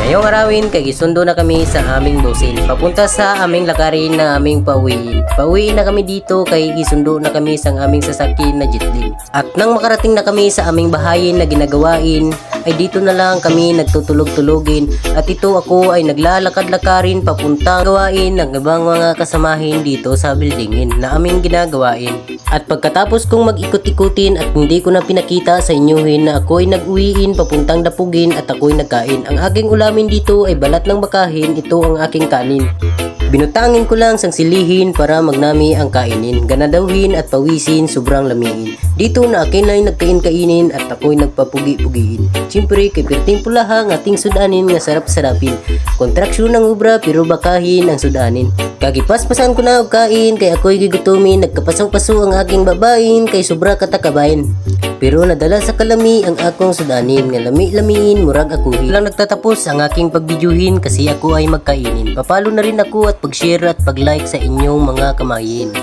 Ngayong arawin kay gisundo na kami sa aming busil. Papunta sa aming lakarin na aming pauwiin. Pauwiin na kami dito kay gisundo na kami sa aming sasakyan na jetlin. At nang makarating na kami sa aming bahayin na ginagawain, ay dito na lang kami nagtutulog-tulogin. At ito ako ay naglalakad-lakarin papunta gawain ng ibang mga kasamahin dito sa buildingin na aming ginagawain. At pagkatapos kong mag-ikot-ikutin at hindi ko na pinakita sa inyohin na ako ay nag-uwiin papuntang Dapugin at ako'y nagkain. Ang aking ulamin dito ay balat ng bakahin, ito ang aking kanin. Binutangin ko lang sang silihin para magnami ang kainin, ganadawin at pawisin sobrang lamiin. Dito na akin ay nagkain-kainin at ako'y nagpapugi-pugiin. Siyempre kay perting pulahang ating sudanin nga sarap-sarapin. Kontraksyon ng ubra pero bakahin ang sudanin. Kagipaspasan ko na og kain kay ako'y gigutumin, nagkapasaw-paso ang aking babayin kay sobra katakabayan. Pero nadala sa kalami ang akong sudanin nga lami-lamiin murag ako. Lang nagtatapos ang aking pagbidyuhin kasi ako ay magkainin. Papalo na rin ako at pag-share at pag-like sa inyong mga kamayin.